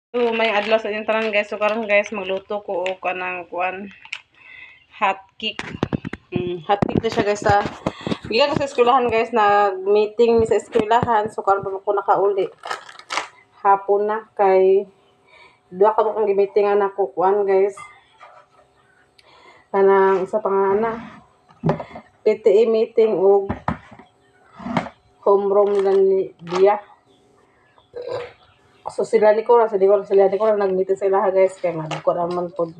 So, may adlaw sa inyong tanan guys. So, karon guys, magluto ko og kanang kuan hot cake. Hot cake na siya guys sa gikan ko sa eskwelahan guys, nag-meeting sa eskwelahan. So, karon pa ko nakauli. Hapon na kay duha ka kong gimeetingan ako kuan guys. Kanang isa pa nga na PTE meeting og homeroom nila ni Dia. So sila ni Cora nag-meeting sa ilaha guys kay madako naman po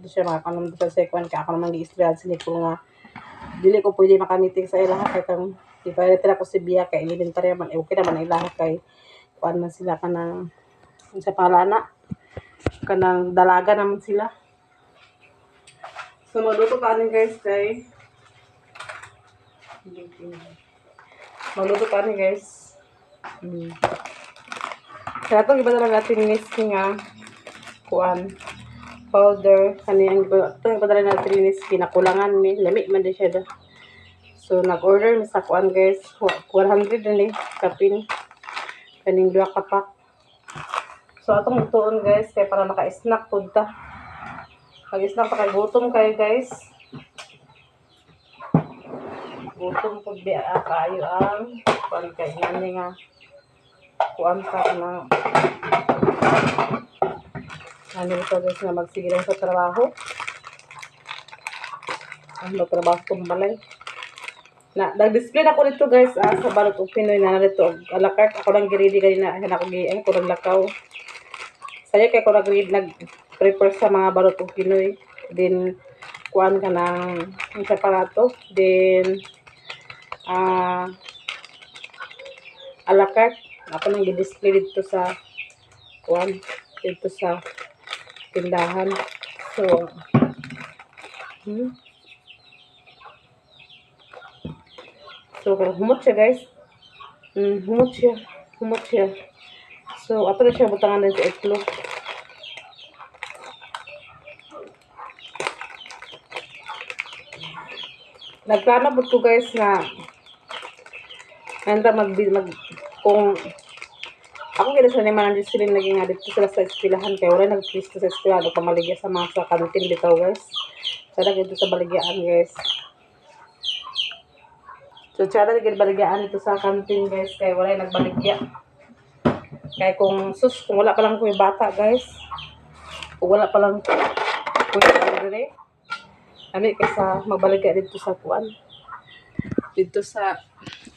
siya makakanam sa second kay ako naman gi-istorya si Nicole nga dili ko pwede maka-meeting sa ilaha kay kang di pa tira ko si Bia kay elementary man okay naman ilaha kay kuan man sila kanang sa palana kanang dalaga naman sila. So magluto ka guys kay magluto ka guys. Kaya itong iba talaga natin nisking kuan powder kaniyang itong iba talaga natin nisking nakulangan mi lami man din siya da. So nag-order mi sa kuan guys 100 din kapin kaning duha ka pack. So atong lutuon guys kay para maka-snack pud ta. Pag-snack pa kay gutom kayo guys. Gutom pud bi kaayo ang kuan kay ngani nga kuan ka na ano ito guys na magsige lang sa trabaho. Ang trabaho kong malay. Nag-display na ko nito guys sa Balot of Pinoy na narito. Alakart ako lang giridi kanina. Ako naglakaw. Saya kay ko nag-prepare sa mga Balot of Pinoy. Then, kuan ka ng aparato. Then, alakart. Ako nang i-display dito sa kuan. Dito sa tindahan. So, So, humot siya guys. Humot siya. So, ato na siya butangan din sa itlog. Nagplano po ko guys na handa kung ako kaya sa naman ang sila naging nga dito sila sa eskwelahan kaya wala nag-twist sa eskwelahan o pamaligya sa mga sa kantin bitaw guys. Sana dito sa baligyaan guys. So, tsara naging baligyan ito sa kantin guys kaya wala yung nagbaligya. Kaya kung wala pa lang ko yung bata guys, kung wala pa lang ko yung dito ano kasi magbaligya dito sa kuan. Dito sa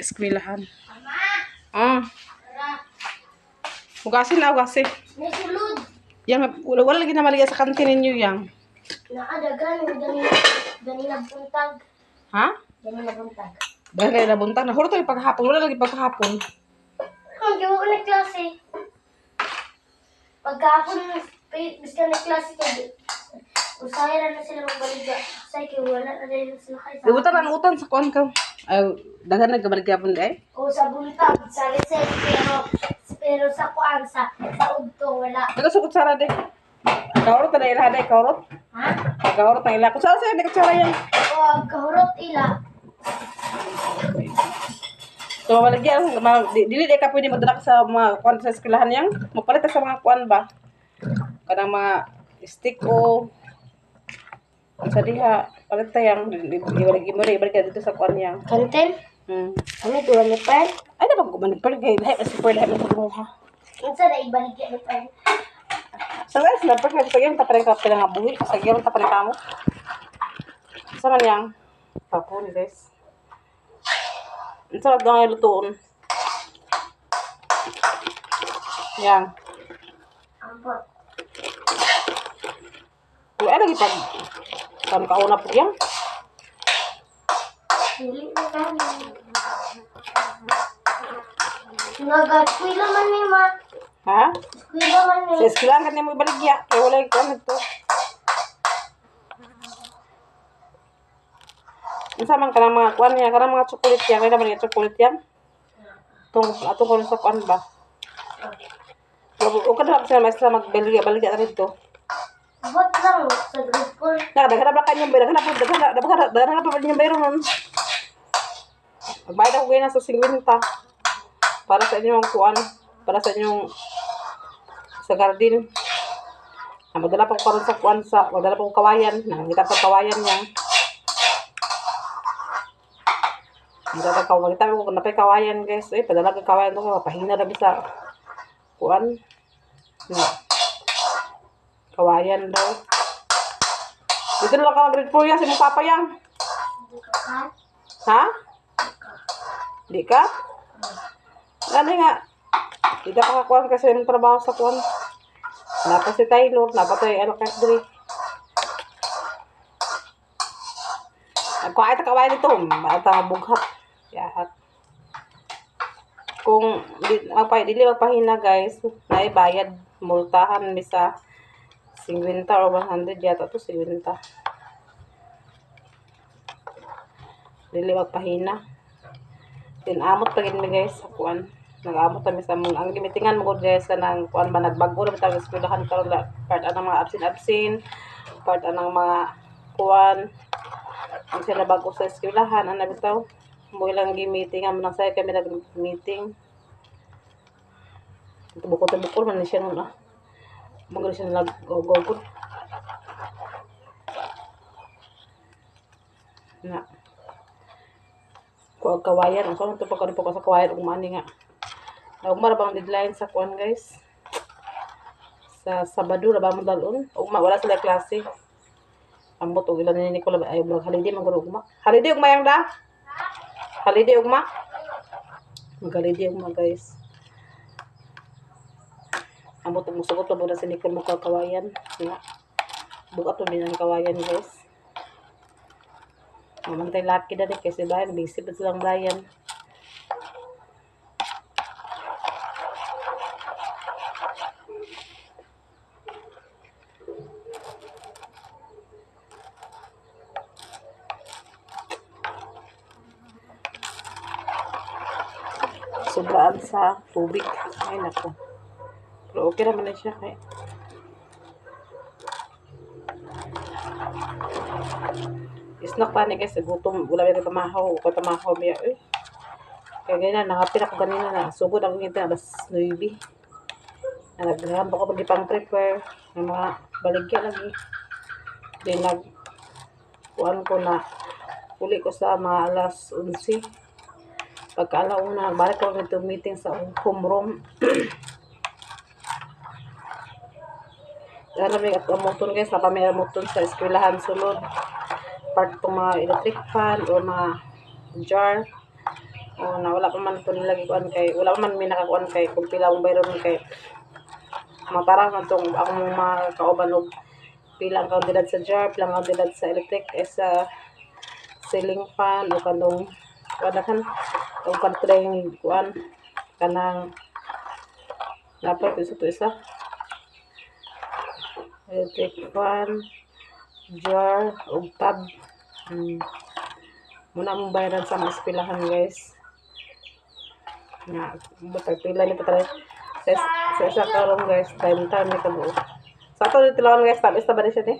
eskwelahan. Hugasin na, hugasin. May sulod. Yang, wala lagi na maligya sa kantin ninyo yang. Naadagan, gani nabuntag. Ha? Gani nabuntag. Dahil na buntag na huro to yung paghapon, wala lagi paghapon. Di ko na klase. Pagkahapon, bisa na klase ko. Usaya na sila magbaliga. Usaya kaya wala na rin sila kayo. Ibutan ang utan sa kuan ka. Ay, daghan nagkabaligya pun day. O sa buntag, sa reset, pero sa kuan, sa udto, wala. Nagasukot sara de. Kaurot na ilaha day, kaurot. Ha? Kaurot na ilaha. Kung saan sa'yo, di ka tsara yan. O, kahurot ila. So, maligyan, dili ka pwede magdala sa mga kuan sa eskwelahan yang. Magpalit sa mga kuan ba? Kanang mga stick o sa diha, palit tayang ibalik ka dito sa kuan yang. Kanten? Ano ito, ano pa? Ay, na ba manipal kay lahat kasi pwede lahat sa buha. Ano sa na ibaligya ni pa? So guys, dapat nga sa yung taparin ka pala nga buhi. Sa yung taparin ka mo. Sa man yang tapon guys. Ang sarap daw yung lutoon. Yang. Ampot. Uy, lagi pag saan ka una po yang? Dili na kami. Nag-skwila man ni ma. Ha? Skwila man ni. Sa eskwelahan ka niya mo ibaligya. Kaya wala yung kuan ito. Isa man ka ng mga kuan niya. Ka ng mga chocolate yan. May naman yung chocolate yan. Atong ko sa kuan ba? O ka na sa maestra magbaligya na rito. Bot lang sa grupo. Daghan na kanyang bayro. Daghan na pa yung bayro nun. Magbayad ako ngayon sa 50. Para sa inyong kuan. Para sa inyong sa garden. Madala pa ko karon sa kuan sa, madala pa ko kawayan. Nakita pa kawayan niya. Madala ka kawayan. Kita ko napay kawayan guys. Padala ka kawayan to mapahina na bisa kuan. Na. Kawayan daw. Dito lang ka grade 4 yan si mong papa yang. Ha? Di ka? Ano nga? Di ka pakakuan kasi yung trabaho sa kuan. Napa si Taylor, napa tayo ano kahit diri. Kung ay kawayan ito, mata bughat. Yahat. Kung dili magpahina guys, naibayad multahan bisa 50 or 100 yata to 50. Dili magpahina. Tinamot pa gid mi guys sa kuan. Nag-amot kami sa mong ang gimitingan mo guys sa nang kuan ba nagbago na bitag eskwelahan karon la part anang mga absent part anang mga kuan ang sila bago sa eskwelahan ana bitaw mo ilang gimitingan mo nang say kami nag-meeting bukod man ni siya nun mo gali siya nag-gogod na kuag kawayan so to pa ko sa kawayan ug mani nga ugma ra bang deadline sa kuan guys. Sa Sabado ra ba mo dalon? Ugma wala sila klase. Ambot og ilan ni Nicola ay vlog holiday man guro ugma. Holiday ugma yang da? Holiday ugma? Mag-holiday ugma guys. Ambot og musugot pa muna si Nicole mo kawayan. Nga. Bugat to din ang kawayan guys. Mamantay lahat kita ni kasi bayan busy pa silang bayan. Sobraan sa tubig. Ay, nako. Pero okay naman na siya. Kaya. Snack pa ni guys. Gutom. Wala may pamahaw. Kaya pamahaw niya. Kaya ganyan. Nakapin ako ganina na. Subod ako ngiti. Alas 9. Naghahamba ko pag prepare ng mga baligya lagi. Then kuan ko na uli ko sa mga alas 11. Pagkaalauna, balik ko nito meeting sa home room. Dahil may motor guys, napamay motor sa eskwelahan sulod. Part itong mga electric fan o mga jar. O na wala pa man ito nilagay kuan kay, wala pa man may nakakuan kay, kung pila ang bayron kay, matarang man itong akong mga kauban og pila ang kauntilad sa jar, pila ang kauntilad sa electric, sa ceiling fan o kanong wadakan o kantreng kuan kanang dapat isa electric fan jar o tab muna mong bayaran sa mga eskwelahan guys nga butag pila ni patay sa isa karon guys time ni kabuo sa ato dito lang guys tabis na ba siya ni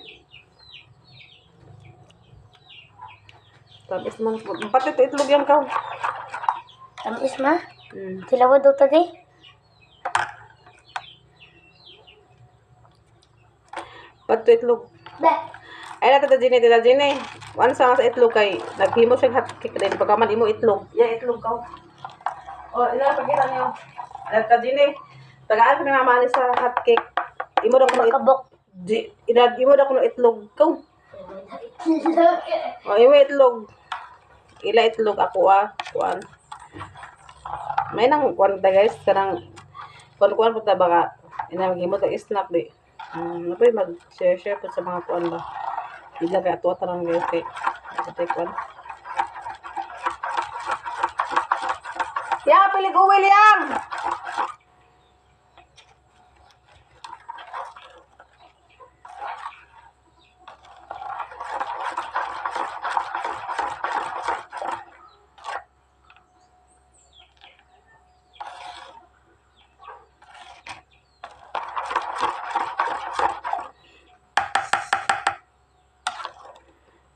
tabis man pati itlog yan ka Tamis ma? Tilawad daw tadi? Pati itlog. Be! Ay na tita Jenny. Ano sa itlog kay naghimo siya hotcake din pagkaman imo itlog. Ya itlog ka. O ila pagkita niyo. Tita Jenny. Tagaan ko ni mama ni sa hotcake. Imo daw ko Makabok. imo daw ko itlog ka. O imo itlog. Ila itlog ako kuan. May nang kuan ta guys kanang kuan po ta baka inagimo ta snack di. Napay mag-share po sa mga kuan ba. Ila kay ato tarang guys kay kuan. Ya pilig William.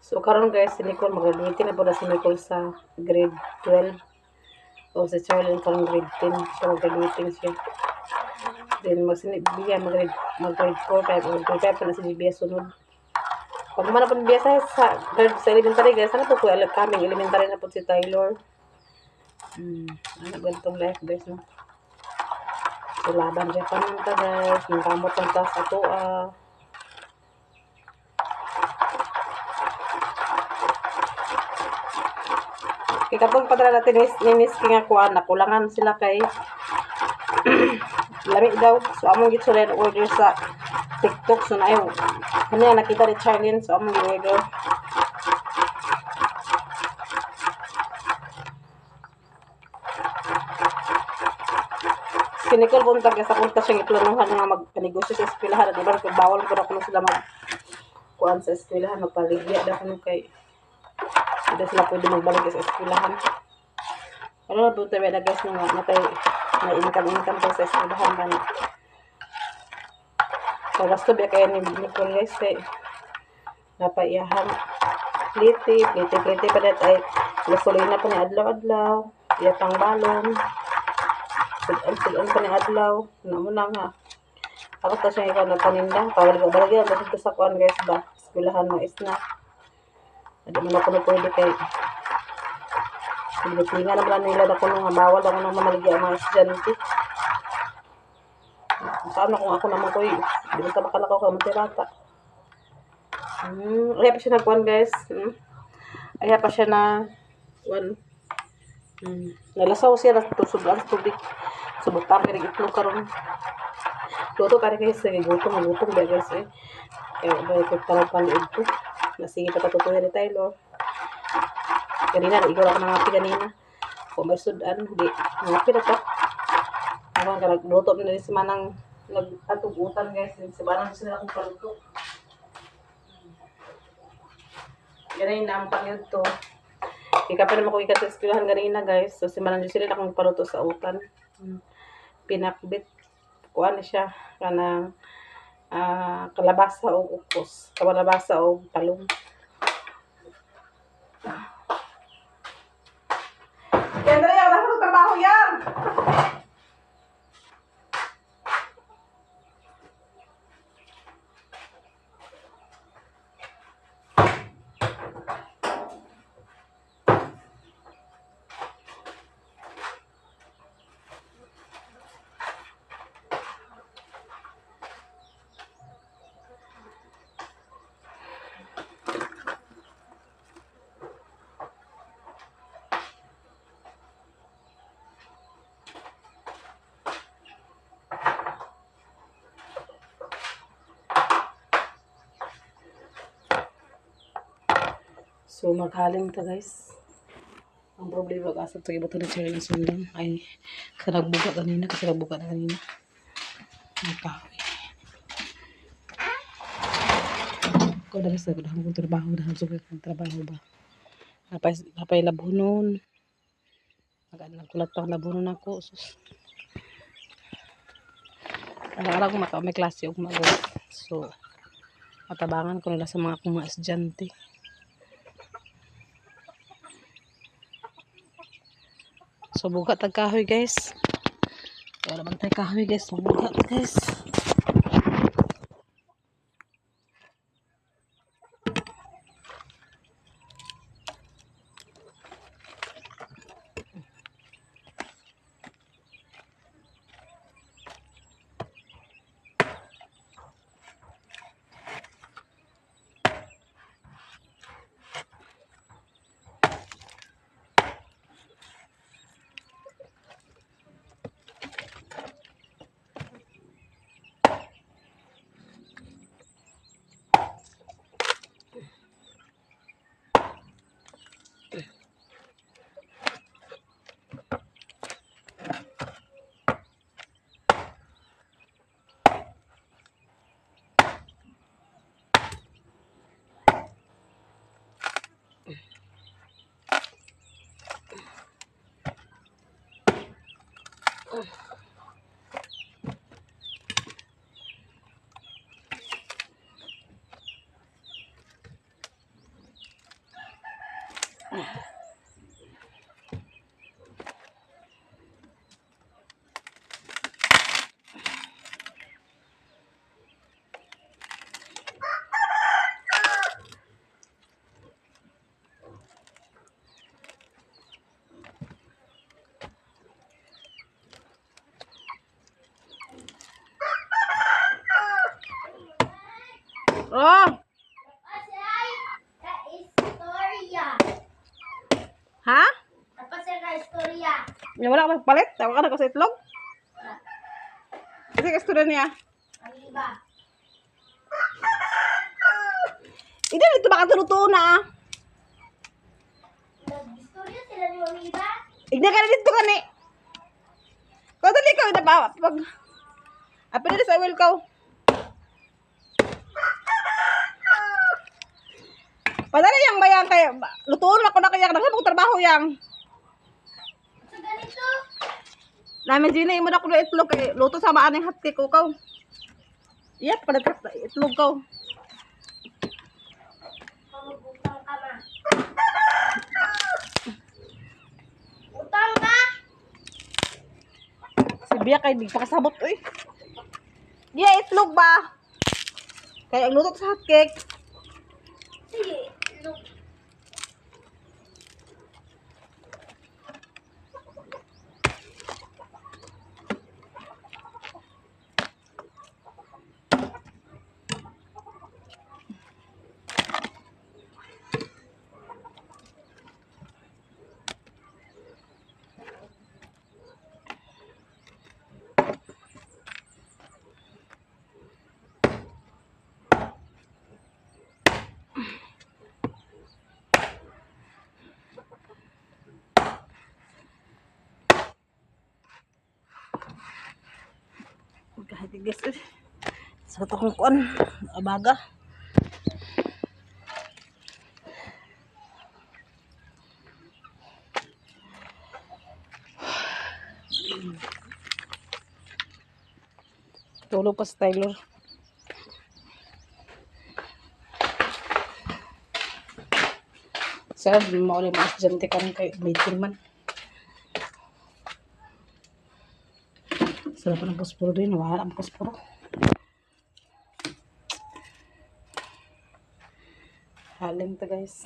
So karon guys si Nicole mag-graduate na po na si Nicole sa grade 12 o si Charlene karon grade 10 siya mag-graduate siya Then magsinibigyan, mag-grade 4, 5, or grade 5 pa na si Bibia sunod. Pag man na po Bibia sa elementary guys, sana po kaming elementary na po si Taylor. Ano ganitong life guys, no? So, laban siya pa nang guys, yung kamot ng tas ato, kaya kapag padala natin ninis nga kuha, nakulangan sila kay lami daw. So, among gito rin order sa TikTok. So, na ayaw. Ano yan, nakita ni Charlene. So, among order. Si Nicole buntag sa punta siyang iplanuhan nga magpanegosyo sa eskwelahan. At iba, bawal ko na kung sila magkuhan sa eskwelahan. Magpaligya na kung kay hindi sila pwede magbalik sa eskwelahan. Ano na buntag na guys na income ko sa eskwelahan ba na. So, gasto biya kaya ni Nicole guys kay napaiyahan. Pliti pa net ay gasolina pa ni adlaw-adlaw. Iyatang balon. Sudan pa ni adlaw. Namuna nga. Ako ta siya ikaw na paninda. Balagyan na dito sa kuan guys ba. Eskwelahan mo is na. Hindi mo na ko pwede kay Pilipinas naman nila na kuno nga bawal ako nang maligya ang mga estudyante. Paano kung ako naman ko hindi mo makalakaw ka matirata. Ay pa siya nagkuhan guys. Ay pa siya na kuhan. Nalasaw siya na tusublan sa tubig. Subok pa rin itlog karon. Luto ka rin guys. Gutom ba guys eh. Kaya ba ito parang paliid ko. Nasige pa tatutuhin ni Taylor. Kanina, naigaw ako nangapi kanina. Kung may sudan, hindi. Nangapi na ka. Ako ka nagluto na rin si Manang nag-atugutan guys. Si Manang sila akong paluto. Ganina, ang pangyod to. Ika pa naman ko ikat sa eskwelahan kanina guys. So si Manang sila akong paluto sa utan. Pinakbit. Kuha na siya. Kanang kalabasa o ukos. Kalabasa o talong. Andrea, wala ko trabaho yan! So, maghaling ta guys. Ang problema kasi ito, iba ito na siya ng sundan. Ay, kasi nagbuka kanina. Nagkahoy. Ako dahil sa dahan kong trabaho. Dahan sa kong trabaho ba. Napay labunon. Nagkulat pa labunon ako. Alam ko may klase ako mag-work. So, matabangan ko nila sa mga akong mga estudyante. So, buka tag kahoy guys. Kaya naman tayo kahoy guys. So, buka guys. Oh, Pasay ka istorya. ha? Pasay ka istorya. Yung wala ka magpalit? Tawa ka na ko sa itlog? Kasi gusto na niya. Ang iba. Hindi, ito baka tunutuon na ah. Nag-istorya sila ni Mami iba. Igna ka na dito ka ni. Kau tali ka, ito ba? Pag... Apa na sa will ko? Padala yang bayang kay lutuon ako na kaya naghamog trabaho yang. So ganito. Namin dinay mo na ko ng itlog kay luto sa maaning hotcake ko kaw. Yep, padakat itlog ko. Pamugutang ka ma. Utang ka. Si Bia kay di pakasabot oy. Yeah, itlog ba? Kaya ang luto sa hotcake. Sige. Look. Kahit guys sa tokong kuan abaga. Tulog pa sa Tyler. Sir, di mo ulit mas estudyante ka kay meeting man. Sarap ng posporo din. Wala ang posporo. Halim to guys.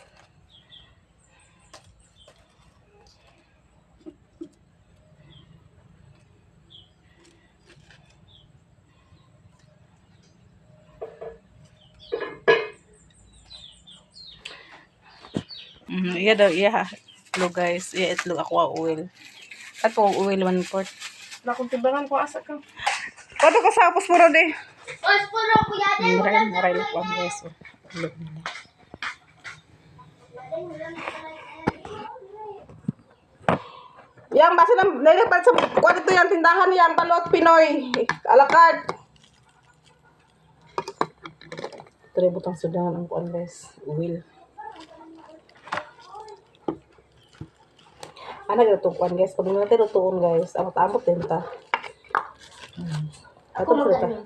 Iya daw, iya. Itlog guys. Iya itlog aqua oil. Ako oil 1/4. Wala kong timbangan ko asa ka. Pato ka sa posporo di. Os puro kuya din. Muray na ko ang guys. Itlog nila. Yang basa ng nilipat sa kuwan ito yung tindahan yang balot Pinoy. Alakad. Ito rin butang sudahan ang kuwan guys. Oil. Ano ganito kuwan guys. Pag natin lutuon guys. Amot-amot din ta. Ato mo sila.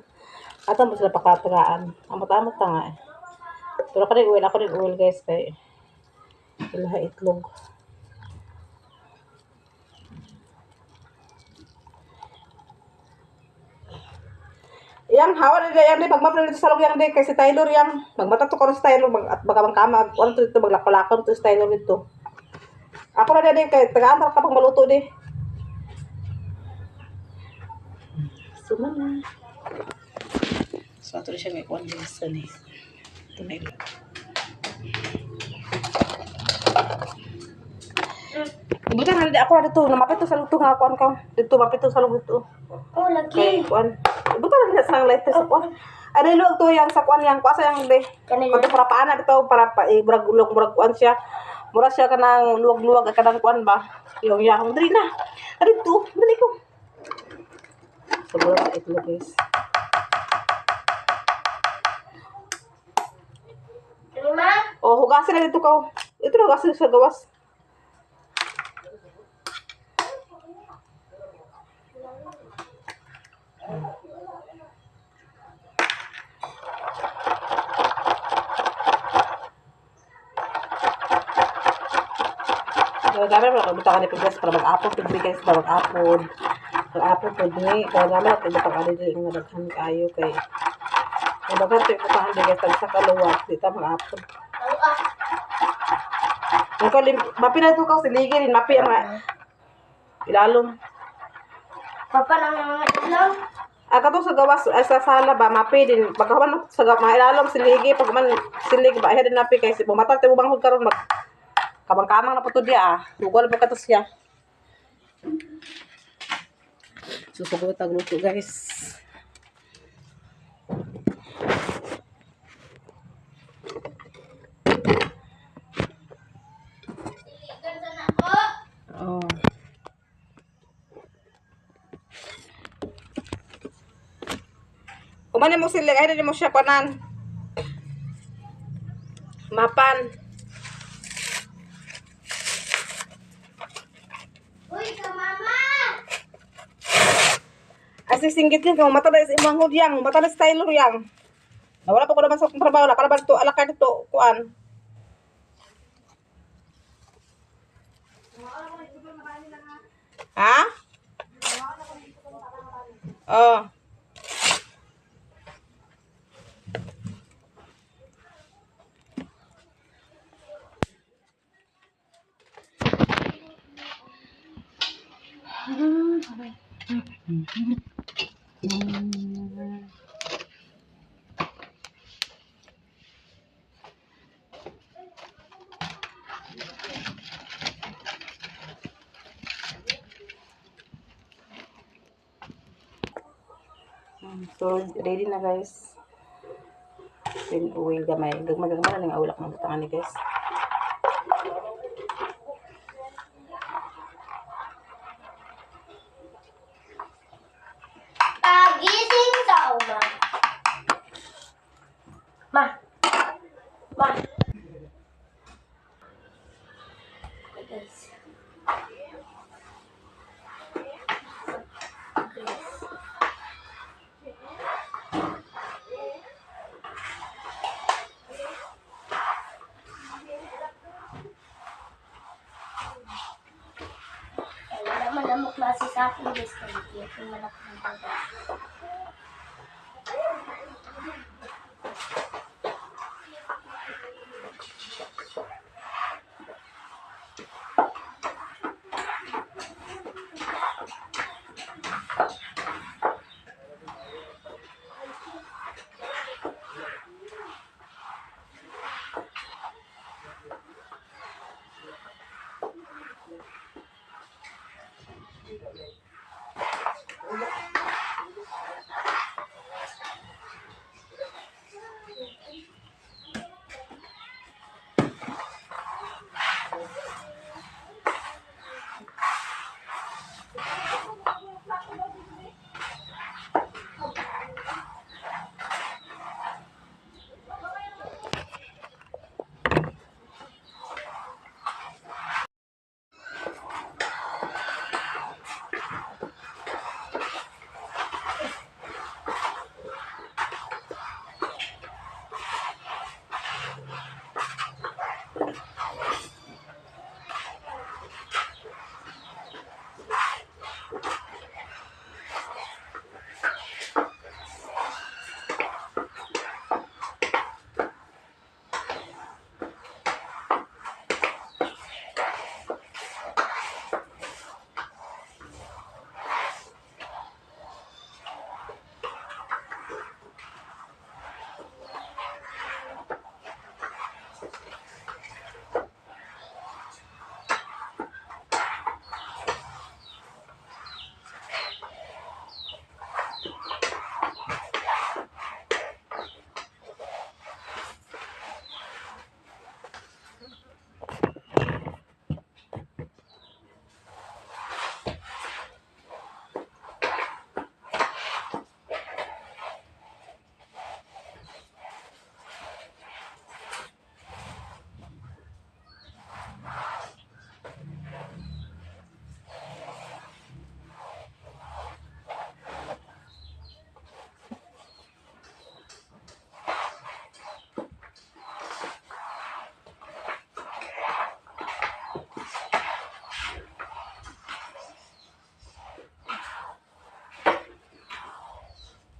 Ato mo sila pakatagaan. Amot-amot ta nga eh. Pero ka rin oil. Ako rin oil guys. Kaya ilaha itlog. Yang hawa na yang di pagmapla dito sa loob yang di kasi Taylor yang magmatato ko sa Taylor at baka bang kama ano to dito maglakon to sa Taylor dito. Ako na din kay tagaan ka pang maluto di. Suman. So ato siya may kuan din sa ni. Ito na ilo. Ibutan na di ako na dito namapit to sa luto nga kuan ka. Dito mapit to sa loob dito. Oh, lagi. Okay, kuan. Buta na sa light sa kuan. Ano luwag to yang sa kuan yang kuasa yang de. Kanila. Pati para paana bitaw para pa ibrag ulog murag kuan siya. Mura siya kanang luwag-luwag kanang kuan ba. Yung yang diri na. Dito, dali ko. Sobra sa itlog guys. Lima. Oh, hugasin na dito ka. Ito na hugasin sa gawas. Gamit mo na butang ani pigas para mag-apod pud guys, para mag-apod. Mag-apod pud ni, kaya gamit ko butang ani dili nga daghan kayo kay. Kaya daghan to butang ani guys sa kaluwat, di ta mag-apod. Ko mapi na to ka siligi rin mapi ang ilalom. Papa lang ang mga ilaw. Kato sa gawas sa sala ba mapi din pagkaman sa mailalom siligi pag man siligi ba din napi kay si bumatal te ubang karon mag kamang-kamang na pud dia ah. Dugol pa kato siya. Susugot ang luto guys. Ganda na ko. Oh. Kumani mo sila, ay mo siya panan. Mapan. Uy, ka mama! Asi singgit yan, kung mata na sa imong hudyang, mata na style hudyang. Nawala pa ko naman sa akong trabaho na, para ba ito, alakay dito, kuan. Ha? Oh. So, ready na guys. Then, uwi gamay. Gagmay-gagmay na lang awalak ng butangan ni guys. Pagising sa umaga. Ma. Ma. Okay, guys. Wala man ang klase sa akin guys. Kaya kung malaki ng baga.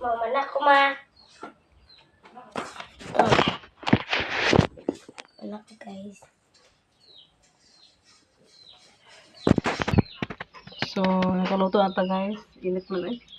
Mama na ko ma. Anak guys. So, nakaluto na ta guys. Init man eh.